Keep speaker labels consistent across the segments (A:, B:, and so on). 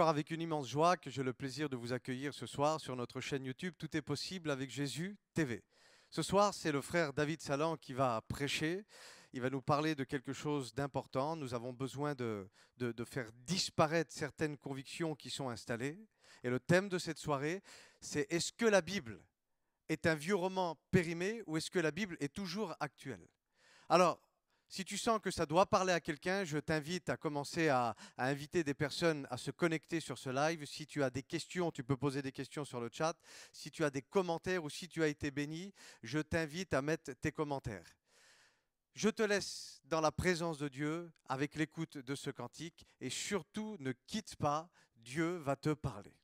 A: encore avec une immense joie que j'ai le plaisir de vous accueillir ce soir sur notre chaîne YouTube Tout est possible avec Jésus TV. Ce soir, c'est le frère David Salan qui va prêcher. Il va nous parler de quelque chose d'important. Nous avons besoin de faire disparaître certaines convictions qui sont installées. Et le thème de cette soirée, c'est est-ce que la Bible est un vieux roman périmé ou est-ce que la Bible est toujours actuelle? Alors, si tu sens que ça doit parler à quelqu'un, je t'invite à commencer à inviter des personnes à se connecter sur ce live. Si tu as des questions, tu peux poser des questions sur le chat. Si tu as des commentaires ou si tu as été béni, je t'invite à mettre tes commentaires. Je te laisse dans la présence de Dieu avec l'écoute de ce cantique et surtout ne quitte pas, Dieu va te parler.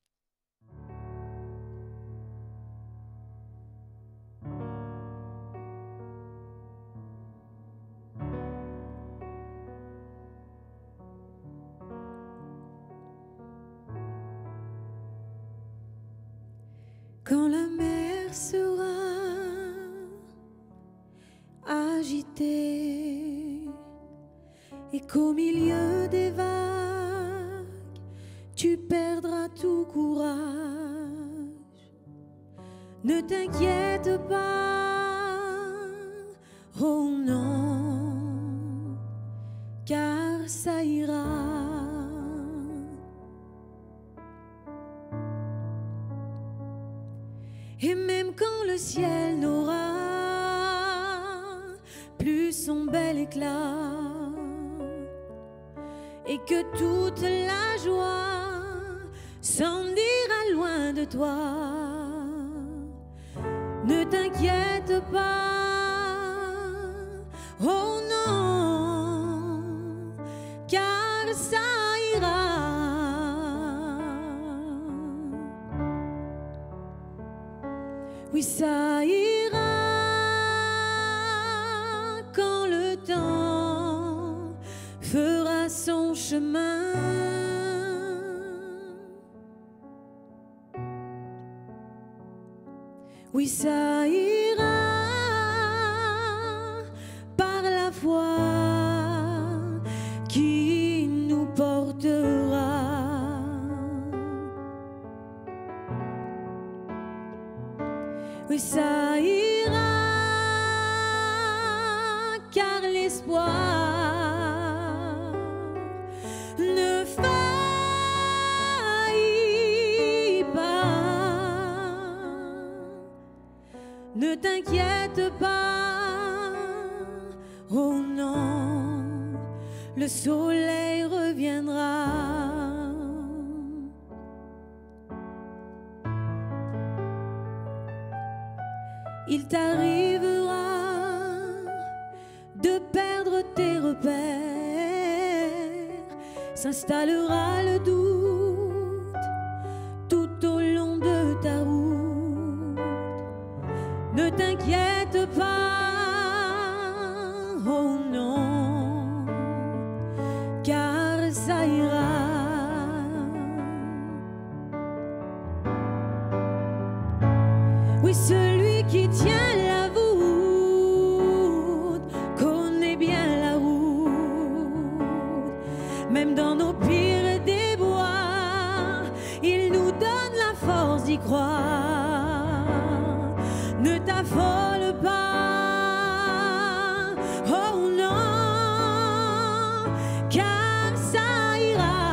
B: Quand la mer sera agitée et qu'au milieu des vagues tu perdras tout courage, ne t'inquiète pas, oh non, car ça ira. Et même quand le ciel n'aura plus son bel éclat et que toute la joie s'en ira loin de toi, ne t'inquiète pas, oh non, car ça ira. Oui, ça ira quand le temps fera son chemin. Oui, ça ira par la foi qui nous portera. Oui, ça ira, car l'espoir ne faillit pas. Ne t'inquiète pas, oh non, le soleil reviendra. Il t'arrivera de perdre tes repères, s'installera le doute tout au long de ta route. Ne t'inquiète pas, oh non, car ça ira. Oui, celui qui tient la voûte connaît bien la route. Même dans nos pires déboires, il nous donne la force d'y croire. Ne t'affole pas, oh non, car ça ira.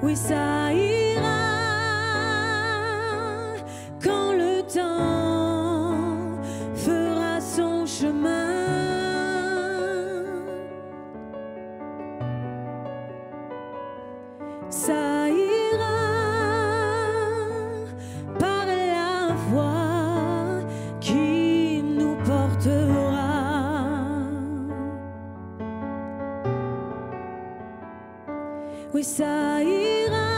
B: Oui, ça ira quand le temps fera son chemin. Ça ira par la foi qui nous portera. Oui, ça ira,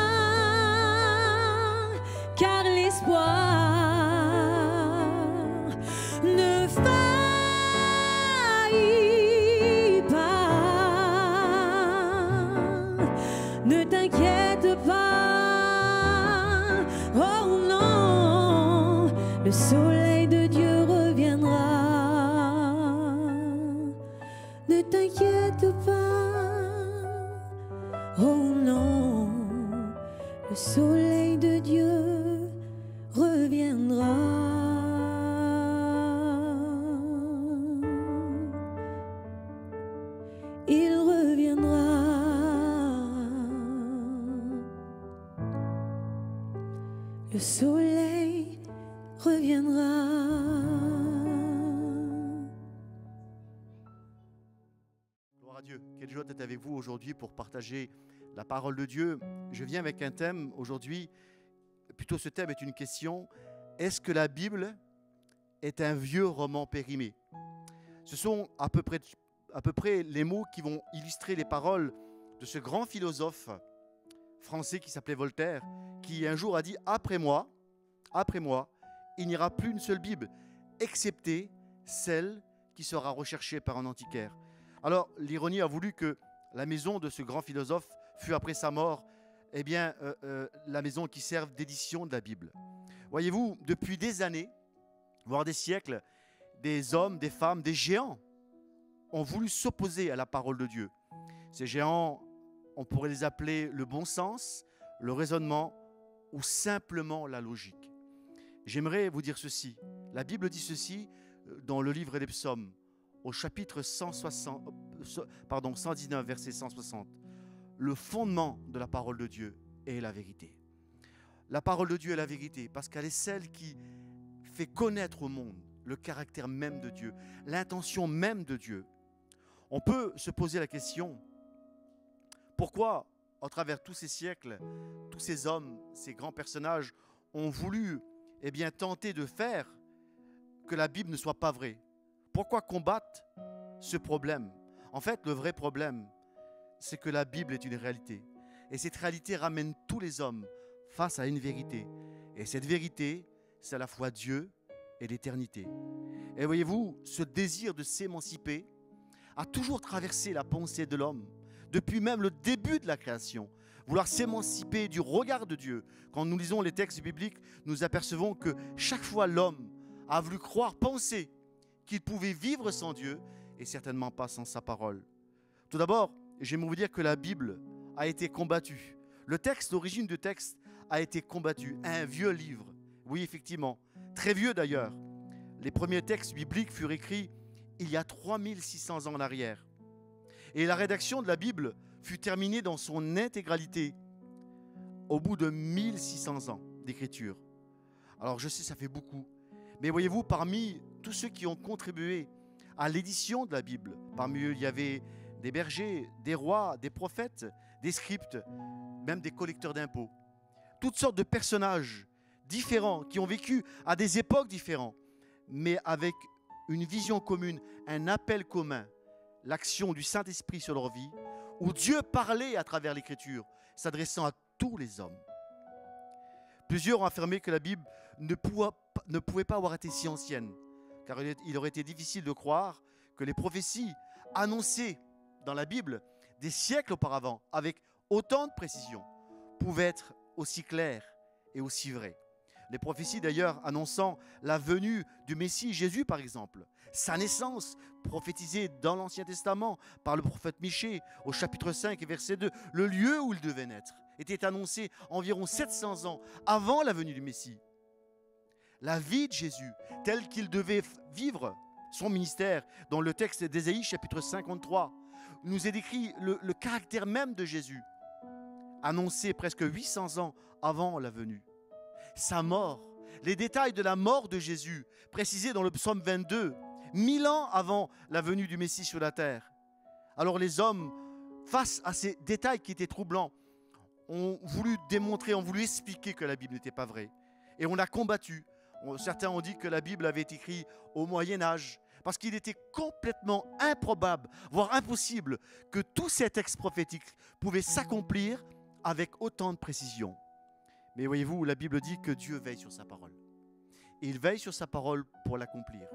B: car l'espoir ne faillit pas. Ne t'inquiète pas, oh non, le soleil de Dieu reviendra. Ne t'inquiète soleil reviendra.
C: Gloire à Dieu. Quelle joie d'être avec vous aujourd'hui pour partager la parole de Dieu. Je viens avec un thème aujourd'hui. Plutôt, ce thème est une question. Est-ce que la Bible est un vieux roman périmé? Ce sont à peu près les mots qui vont illustrer les paroles de ce grand philosophe français qui s'appelait Voltaire, qui un jour a dit « Après moi, il n'y aura plus une seule Bible, excepté celle qui sera recherchée par un antiquaire. » Alors, l'ironie a voulu que la maison de ce grand philosophe fut, après sa mort, la maison qui serve d'édition de la Bible. Voyez-vous, depuis des années, voire des siècles, des hommes, des femmes, des géants ont voulu s'opposer à la parole de Dieu. Ces géants, on pourrait les appeler le bon sens, le raisonnement ou simplement la logique. J'aimerais vous dire ceci. La Bible dit ceci dans le livre des Psaumes, au chapitre 119, verset 160. Le fondement de la parole de Dieu est la vérité. La parole de Dieu est la vérité parce qu'elle est celle qui fait connaître au monde le caractère même de Dieu, l'intention même de Dieu. On peut se poser la question, pourquoi, à travers tous ces siècles, tous ces hommes, ces grands personnages ont voulu tenter de faire que la Bible ne soit pas vraie? Pourquoi combattre ce problème? En fait, le vrai problème, c'est que la Bible est une réalité. Et cette réalité ramène tous les hommes face à une vérité. Et cette vérité, c'est à la fois Dieu et l'éternité. Et voyez-vous, ce désir de s'émanciper a toujours traversé la pensée de l'homme, depuis même le début de la création. Vouloir s'émanciper du regard de Dieu. Quand nous lisons les textes bibliques, nous apercevons que chaque fois l'homme a voulu croire, penser qu'il pouvait vivre sans Dieu et certainement pas sans sa parole. Tout d'abord, j'aimerais vous dire que la Bible a été combattue. Le texte, l'origine du texte a été combattue. Un vieux livre, oui effectivement, très vieux d'ailleurs. Les premiers textes bibliques furent écrits il y a 3600 ans en arrière. Et la rédaction de la Bible fut terminée dans son intégralité au bout de 1600 ans d'écriture. Alors je sais, ça fait beaucoup. Mais voyez-vous, parmi tous ceux qui ont contribué à l'édition de la Bible, parmi eux, il y avait des bergers, des rois, des prophètes, des scribes, même des collecteurs d'impôts. Toutes sortes de personnages différents qui ont vécu à des époques différentes, mais avec une vision commune, un appel commun, l'action du Saint-Esprit sur leur vie, où Dieu parlait à travers l'Écriture, s'adressant à tous les hommes. Plusieurs ont affirmé que la Bible ne pouvait pas avoir été si ancienne, car il aurait été difficile de croire que les prophéties annoncées dans la Bible des siècles auparavant, avec autant de précision, pouvaient être aussi claires et aussi vraies. Les prophéties d'ailleurs annonçant la venue du Messie Jésus par exemple, sa naissance prophétisée dans l'Ancien Testament par le prophète Michée au chapitre 5 et verset 2, le lieu où il devait naître était annoncé environ 700 ans avant la venue du Messie. La vie de Jésus, telle qu'il devait vivre son ministère, dans le texte d'Ésaïe chapitre 53, nous est décrit le caractère même de Jésus, annoncé presque 800 ans avant la venue. Sa mort, les détails de la mort de Jésus, précisés dans le psaume 22, 1000 ans avant la venue du Messie sur la terre. Alors les hommes, face à ces détails qui étaient troublants, ont voulu démontrer, ont voulu expliquer que la Bible n'était pas vraie. Et on l'a combattu. Certains ont dit que la Bible avait été écrite au Moyen-Âge, parce qu'il était complètement improbable, voire impossible, que tous ces textes prophétiques pouvaient s'accomplir avec autant de précision. Mais voyez-vous, la Bible dit que Dieu veille sur sa parole. Et il veille sur sa parole pour l'accomplir.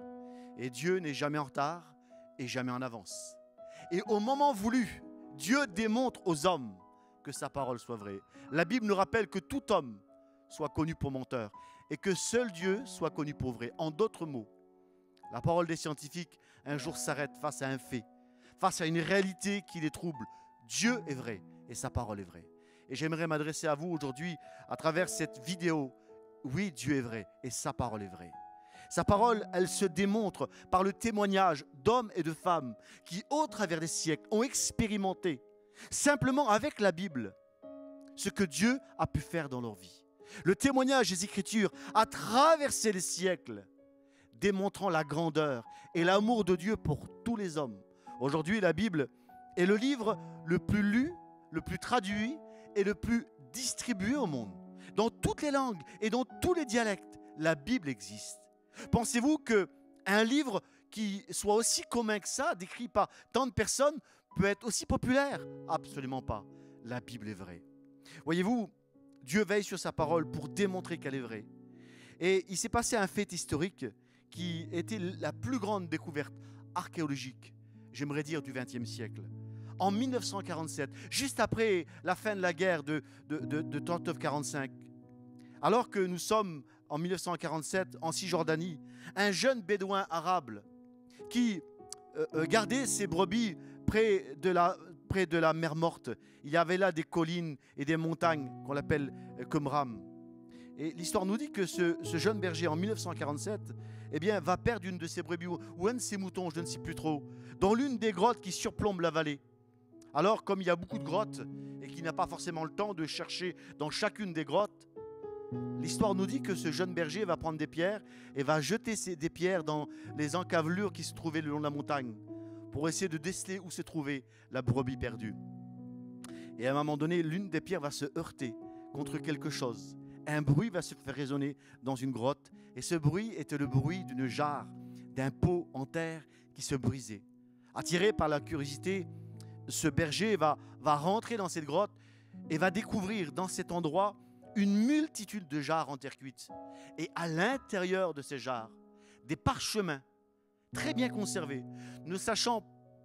C: Et Dieu n'est jamais en retard et jamais en avance. Et au moment voulu, Dieu démontre aux hommes que sa parole soit vraie. La Bible nous rappelle que tout homme soit connu pour menteur et que seul Dieu soit connu pour vrai. En d'autres mots, la parole des scientifiques un jour s'arrête face à un fait, face à une réalité qui les trouble. Dieu est vrai et sa parole est vraie. Et j'aimerais m'adresser à vous aujourd'hui à travers cette vidéo. Oui, Dieu est vrai et sa parole est vraie. Sa parole, elle se démontre par le témoignage d'hommes et de femmes qui, au travers des siècles, ont expérimenté, simplement avec la Bible, ce que Dieu a pu faire dans leur vie. Le témoignage des Écritures a traversé les siècles, démontrant la grandeur et l'amour de Dieu pour tous les hommes. Aujourd'hui, la Bible est le livre le plus lu, le plus traduit et le plus distribué au monde. Dans toutes les langues et dans tous les dialectes, la Bible existe. Pensez-vous qu'un livre qui soit aussi commun que ça, décrit par tant de personnes, peut être aussi populaire? Absolument pas. La Bible est vraie. Voyez-vous, Dieu veille sur sa parole pour démontrer qu'elle est vraie. Et il s'est passé un fait historique qui était la plus grande découverte archéologique, j'aimerais dire, du XXe siècle. En 1947, juste après la fin de la guerre de 39-45, alors que nous sommes en 1947 en Cisjordanie, un jeune bédouin arabe qui gardait ses brebis près de la mer Morte. Il y avait là des collines et des montagnes qu'on appelle Qumran. Et l'histoire nous dit que ce jeune berger en 1947 va perdre une de ses brebis ou un de ses moutons, je ne sais plus trop, dans l'une des grottes qui surplombe la vallée. Alors, comme il y a beaucoup de grottes et qu'il n'a pas forcément le temps de chercher dans chacune des grottes, l'histoire nous dit que ce jeune berger va prendre des pierres et va jeter des pierres dans les encablures qui se trouvaient le long de la montagne pour essayer de déceler où se trouvait la brebis perdue. Et à un moment donné, l'une des pierres va se heurter contre quelque chose. Un bruit va se faire résonner dans une grotte et ce bruit était le bruit d'une jarre, d'un pot en terre qui se brisait. Attiré par la curiosité, ce berger va rentrer dans cette grotte et va découvrir dans cet endroit une multitude de jarres en terre cuite. Et à l'intérieur de ces jarres, des parchemins très bien conservés, ne sachant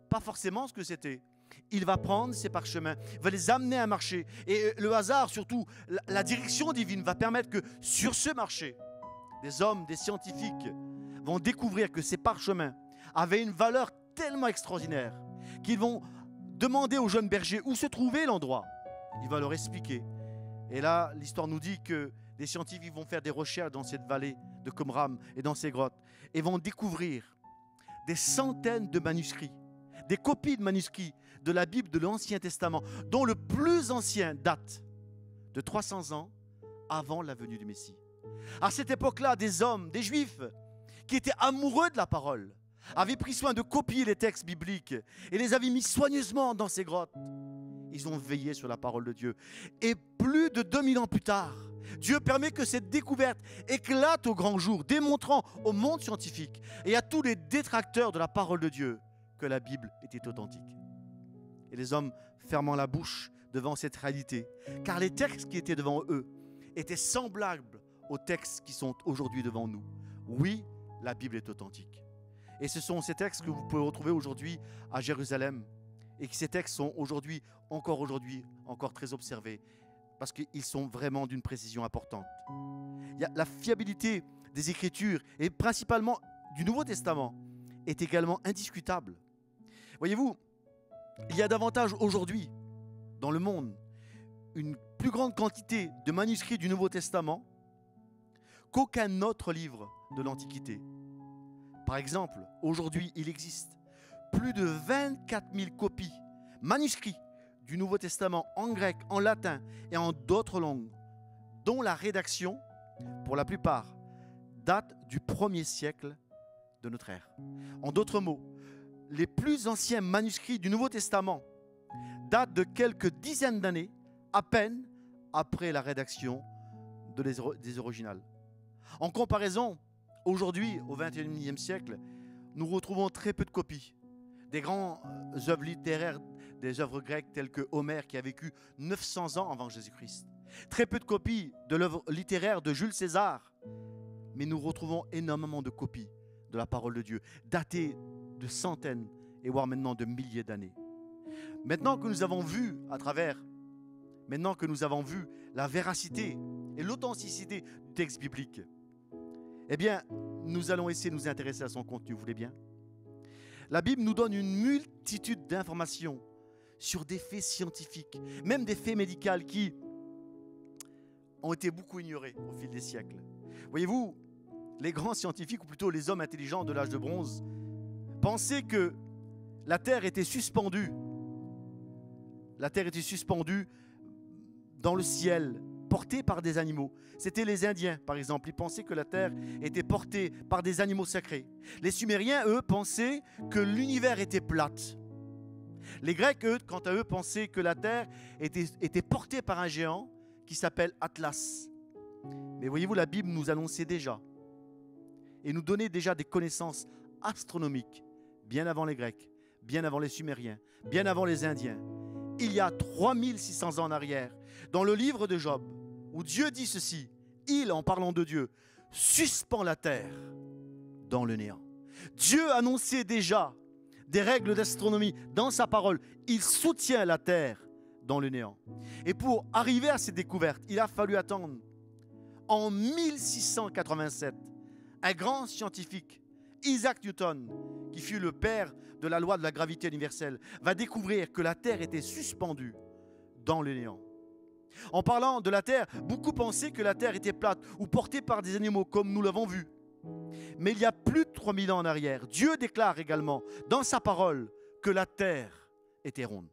C: pas forcément ce que c'était. Il va prendre ces parchemins, va les amener à un marché. Et le hasard, surtout la direction divine, va permettre que sur ce marché, des hommes, des scientifiques vont découvrir que ces parchemins avaient une valeur tellement extraordinaire qu'ils vont demander au jeune berger où se trouvait l'endroit. Il va leur expliquer. Et là, l'histoire nous dit que des scientifiques vont faire des recherches dans cette vallée de Qumran et dans ces grottes et vont découvrir des centaines de manuscrits, des copies de manuscrits de la Bible de l'Ancien Testament, dont le plus ancien date de 300 ans avant la venue du Messie. À cette époque-là, des hommes, des Juifs, qui étaient amoureux de la parole, avaient pris soin de copier les textes bibliques et les avaient mis soigneusement dans ces grottes. Ils ont veillé sur la parole de Dieu. Et plus de 2000 ans plus tard, Dieu permet que cette découverte éclate au grand jour, démontrant au monde scientifique et à tous les détracteurs de la parole de Dieu que la Bible était authentique. Et les hommes fermant la bouche devant cette réalité, car les textes qui étaient devant eux étaient semblables aux textes qui sont aujourd'hui devant nous. Oui, la Bible est authentique. Et ce sont ces textes que vous pouvez retrouver aujourd'hui à Jérusalem. Et que ces textes sont encore très observés, parce qu'ils sont vraiment d'une précision importante. Il y a la fiabilité des Écritures, et principalement du Nouveau Testament, est également indiscutable. Voyez-vous, il y a davantage aujourd'hui, dans le monde, une plus grande quantité de manuscrits du Nouveau Testament qu'aucun autre livre de l'Antiquité. Par exemple, aujourd'hui, il existe plus de 24 000 copies, manuscrits du Nouveau Testament en grec, en latin et en d'autres langues, dont la rédaction, pour la plupart, date du 1er siècle de notre ère. En d'autres mots, les plus anciens manuscrits du Nouveau Testament datent de quelques dizaines d'années, à peine après la rédaction des originales. En comparaison, aujourd'hui, au XXIe siècle, nous retrouvons très peu de copies des grandes œuvres littéraires, des œuvres grecques telles que Homère qui a vécu 900 ans avant Jésus-Christ. Très peu de copies de l'œuvre littéraire de Jules César, mais nous retrouvons énormément de copies de la parole de Dieu, datées de centaines et voire maintenant de milliers d'années. Maintenant que nous avons vu la véracité et l'authenticité du texte biblique, eh bien, nous allons essayer de nous intéresser à son contenu, vous voulez bien? La Bible nous donne une multitude d'informations sur des faits scientifiques, même des faits médicaux qui ont été beaucoup ignorés au fil des siècles. Voyez-vous, les grands scientifiques, ou plutôt les hommes intelligents de l'âge de bronze, pensaient que la Terre était suspendue. La Terre était suspendue dans le ciel portée par des animaux. C'était les Indiens, par exemple. Ils pensaient que la terre était portée par des animaux sacrés. Les Sumériens, eux, pensaient que l'univers était plate. Les Grecs, eux, quant à eux, pensaient que la terre était portée par un géant qui s'appelle Atlas. Mais voyez-vous, la Bible nous annonçait déjà et nous donnait déjà des connaissances astronomiques bien avant les Grecs, bien avant les Sumériens, bien avant les Indiens. Il y a 3600 ans en arrière, dans le livre de Job, où Dieu dit ceci, il, en parlant de Dieu, suspend la terre dans le néant. Dieu annonçait déjà des règles d'astronomie dans sa parole. Il soutient la terre dans le néant. Et pour arriver à ces découvertes, il a fallu attendre en 1687 un grand scientifique, Isaac Newton, qui fut le père de la loi de la gravité universelle, va découvrir que la Terre était suspendue dans le néant. En parlant de la Terre, beaucoup pensaient que la Terre était plate ou portée par des animaux, comme nous l'avons vu. Mais il y a plus de 3000 ans en arrière, Dieu déclare également dans sa parole que la Terre était ronde.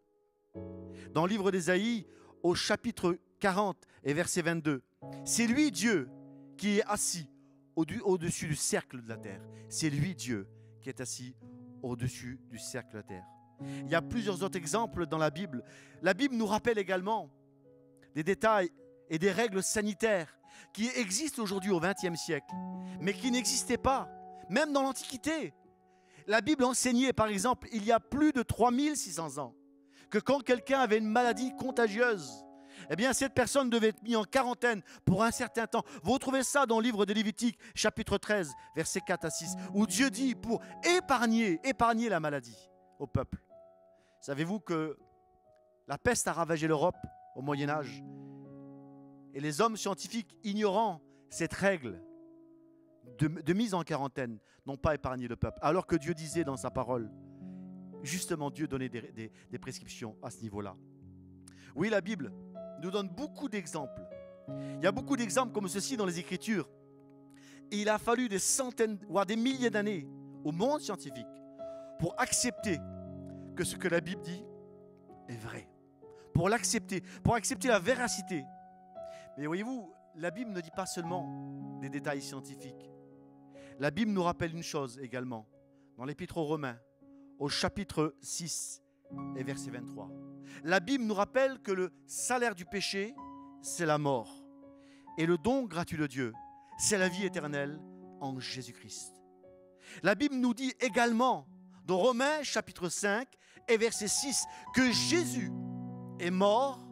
C: Dans le livre d'Ésaïe, au chapitre 40 et verset 22, c'est lui, Dieu, qui est assis au-dessus du cercle de la terre. C'est lui, Dieu, qui est assis au-dessus du cercle de la terre. Il y a plusieurs autres exemples dans la Bible. La Bible nous rappelle également des détails et des règles sanitaires qui existent aujourd'hui au XXe siècle, mais qui n'existaient pas, même dans l'Antiquité. La Bible enseignait, par exemple, il y a plus de 3600 ans, que quand quelqu'un avait une maladie contagieuse, eh bien, cette personne devait être mise en quarantaine pour un certain temps. Vous retrouvez ça dans le livre de Lévitique, chapitre 13, versets 4 à 6, où Dieu dit pour épargner la maladie au peuple. Savez-vous que la peste a ravagé l'Europe au Moyen-Âge? Et les hommes scientifiques, ignorant cette règle de mise en quarantaine, n'ont pas épargné le peuple. Alors que Dieu disait dans sa parole, justement, Dieu donnait des prescriptions à ce niveau-là. Oui, la Bible nous donne beaucoup d'exemples. Il y a beaucoup d'exemples comme ceci dans les Écritures. Et il a fallu des centaines, voire des milliers d'années au monde scientifique pour accepter que ce que la Bible dit est vrai. Pour l'accepter, pour accepter la véracité. Mais voyez-vous, la Bible ne dit pas seulement des détails scientifiques. La Bible nous rappelle une chose également, dans l'Épître aux Romains, au chapitre 6 et verset 23. La Bible nous rappelle que le salaire du péché, c'est la mort. Et le don gratuit de Dieu, c'est la vie éternelle en Jésus-Christ. La Bible nous dit également, dans Romains chapitre 5 et verset 6, que Jésus est mort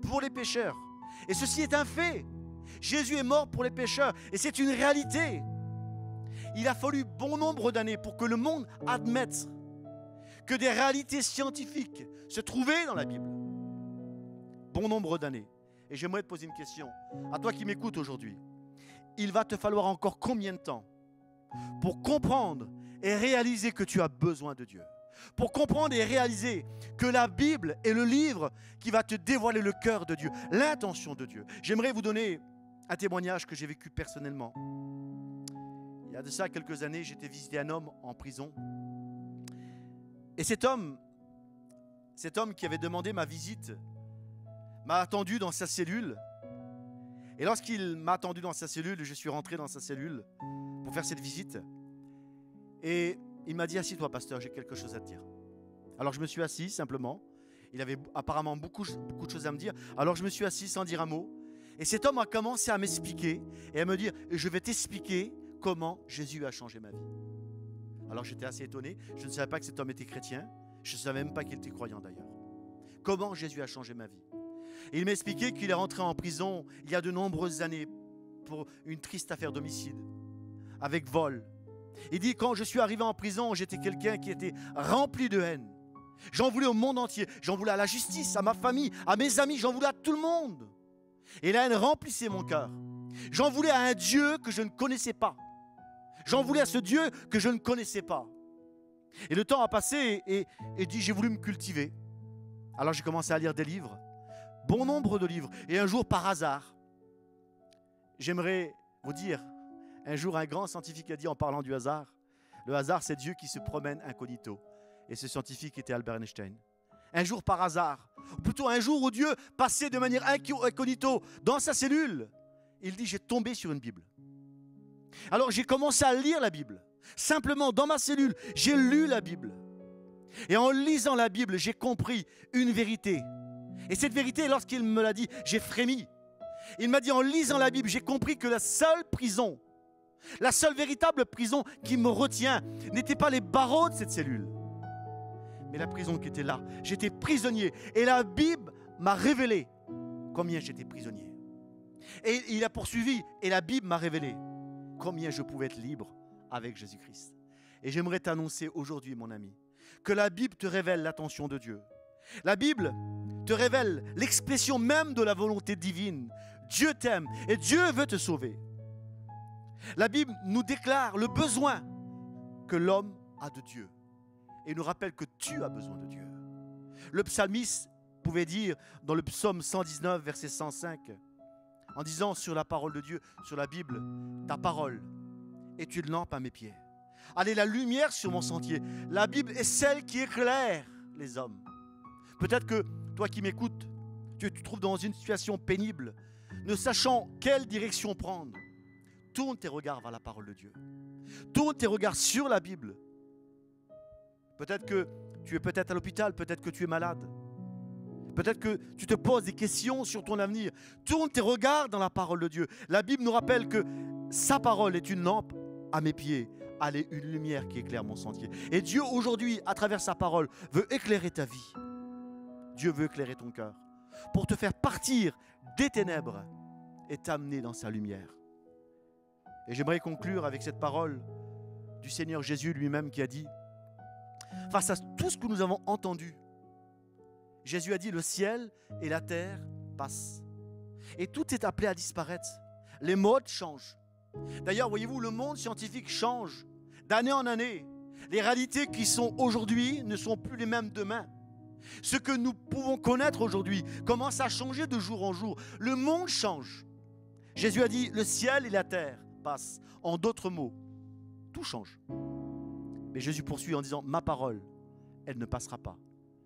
C: pour les pécheurs. Et ceci est un fait. Jésus est mort pour les pécheurs. Et c'est une réalité. Il a fallu bon nombre d'années pour que le monde admette que des réalités scientifiques se trouvaient dans la Bible. Bon nombre d'années. Et j'aimerais te poser une question. À toi qui m'écoutes aujourd'hui. Il va te falloir encore combien de temps pour comprendre et réaliser que tu as besoin de Dieu? Pour comprendre et réaliser que la Bible est le livre qui va te dévoiler le cœur de Dieu, l'intention de Dieu. J'aimerais vous donner un témoignage que j'ai vécu personnellement. Il y a de ça quelques années, j'étais visiter un homme en prison. Et cet homme qui avait demandé ma visite m'a attendu dans sa cellule. Et lorsqu'il m'a attendu dans sa cellule, je suis rentré dans sa cellule pour faire cette visite. Et il m'a dit, assis-toi, pasteur, j'ai quelque chose à te dire. Alors je me suis assis simplement. Il avait apparemment beaucoup de choses à me dire. Alors je me suis assis sans dire un mot. Et cet homme a commencé à m'expliquer et à me dire, je vais t'expliquer comment Jésus a changé ma vie. Alors j'étais assez étonné. Je ne savais pas que cet homme était chrétien. Je ne savais même pas qu'il était croyant d'ailleurs. Comment Jésus a changé ma vie. Et il m'a expliqué qu'il est rentré en prison il y a de nombreuses années pour une triste affaire d'homicide, avec vol. Il dit, quand je suis arrivé en prison, j'étais quelqu'un qui était rempli de haine. J'en voulais au monde entier. J'en voulais à la justice, à ma famille, à mes amis. J'en voulais à tout le monde. Et la haine remplissait mon cœur. J'en voulais à un Dieu que je ne connaissais pas. J'en voulais à ce Dieu que je ne connaissais pas. Et le temps a passé et dit, j'ai voulu me cultiver. Alors j'ai commencé à lire des livres, bon nombre de livres. Et un jour, par hasard, j'aimerais vous dire, un jour un grand scientifique a dit en parlant du hasard, le hasard c'est Dieu qui se promène incognito. Et ce scientifique était Albert Einstein. Un jour par hasard, ou plutôt un jour où Dieu passait de manière incognito dans sa cellule, il dit, j'ai tombé sur une Bible. Alors j'ai commencé à lire la Bible. Simplement, dans ma cellule, j'ai lu la Bible. Et en lisant la Bible, j'ai compris une vérité. Et cette vérité, lorsqu'il me l'a dit, j'ai frémi. Il m'a dit, en lisant la Bible, j'ai compris que la seule prison, la seule véritable prison qui me retient, n'était pas les barreaux de cette cellule, mais la prison qui était là. J'étais prisonnier. Et la Bible m'a révélé combien j'étais prisonnier. Et il a poursuivi, et la Bible m'a révélé combien je pouvais être libre avec Jésus-Christ. Et j'aimerais t'annoncer aujourd'hui, mon ami, que la Bible te révèle l'attention de Dieu. La Bible te révèle l'expression même de la volonté divine. Dieu t'aime et Dieu veut te sauver. La Bible nous déclare le besoin que l'homme a de Dieu et nous rappelle que tu as besoin de Dieu. Le psalmiste pouvait dire dans le psaume 119, verset 105, en disant sur la parole de Dieu, sur la Bible, ta parole est une lampe à mes pieds. Elle est la lumière sur mon sentier. La Bible est celle qui éclaire les hommes. Peut-être que toi qui m'écoutes, tu te trouves dans une situation pénible, ne sachant quelle direction prendre. Tourne tes regards vers la parole de Dieu. Tourne tes regards sur la Bible. Peut-être que tu es peut-être à l'hôpital, peut-être que tu es malade. Peut-être que tu te poses des questions sur ton avenir. Tourne tes regards dans la parole de Dieu. La Bible nous rappelle que sa parole est une lampe à mes pieds. Elle est une lumière qui éclaire mon sentier. Et Dieu aujourd'hui, à travers sa parole, veut éclairer ta vie. Dieu veut éclairer ton cœur pour te faire partir des ténèbres et t'amener dans sa lumière. Et j'aimerais conclure avec cette parole du Seigneur Jésus lui-même qui a dit, face à tout ce que nous avons entendu, Jésus a dit, le ciel et la terre passent. Et tout est appelé à disparaître. Les modes changent. D'ailleurs, voyez-vous, le monde scientifique change d'année en année. Les réalités qui sont aujourd'hui ne sont plus les mêmes demain. Ce que nous pouvons connaître aujourd'hui commence à changer de jour en jour. Le monde change. Jésus a dit, le ciel et la terre passent. En d'autres mots, tout change. Mais Jésus poursuit en disant, ma parole, elle ne passera pas.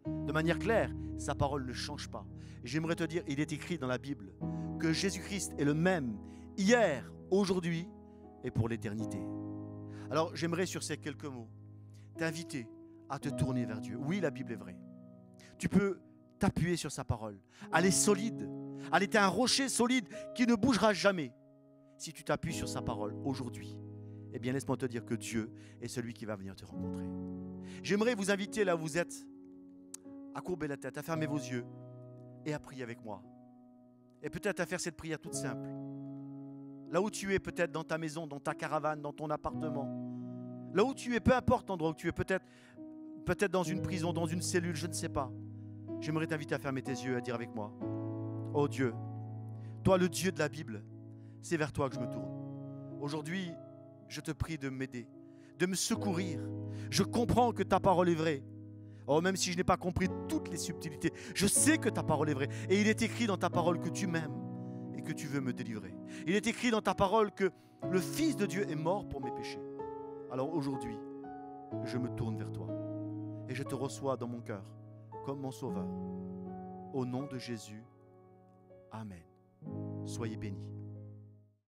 C: De manière claire, sa parole ne change pas. Et j'aimerais te dire, il est écrit dans la Bible que Jésus-Christ est le même hier, aujourd'hui et pour l'éternité. Alors j'aimerais sur ces quelques mots t'inviter à te tourner vers Dieu. Oui, la Bible est vraie. Tu peux t'appuyer sur sa parole. Elle est solide. Elle est un rocher solide qui ne bougera jamais. Si tu t'appuies sur sa parole aujourd'hui, eh bien laisse-moi te dire que Dieu est celui qui va venir te rencontrer. J'aimerais vous inviter là où vous êtes à courber la tête, à fermer vos yeux et à prier avec moi. Et peut-être à faire cette prière toute simple. Là où tu es, peut-être dans ta maison, dans ta caravane, dans ton appartement. Là où tu es, peu importe l'endroit où tu es, peut-être dans une prison, dans une cellule, je ne sais pas. J'aimerais t'inviter à fermer tes yeux et à dire avec moi, oh Dieu, toi le Dieu de la Bible, c'est vers toi que je me tourne. Aujourd'hui, je te prie de m'aider, de me secourir. Je comprends que ta parole est vraie. Oh, même si je n'ai pas compris toutes les subtilités, je sais que ta parole est vraie. Et il est écrit dans ta parole que tu m'aimes et que tu veux me délivrer. Il est écrit dans ta parole que le Fils de Dieu est mort pour mes péchés. Alors aujourd'hui, je me tourne vers toi et je te reçois dans mon cœur comme mon sauveur. Au nom de Jésus, Amen. Soyez bénis.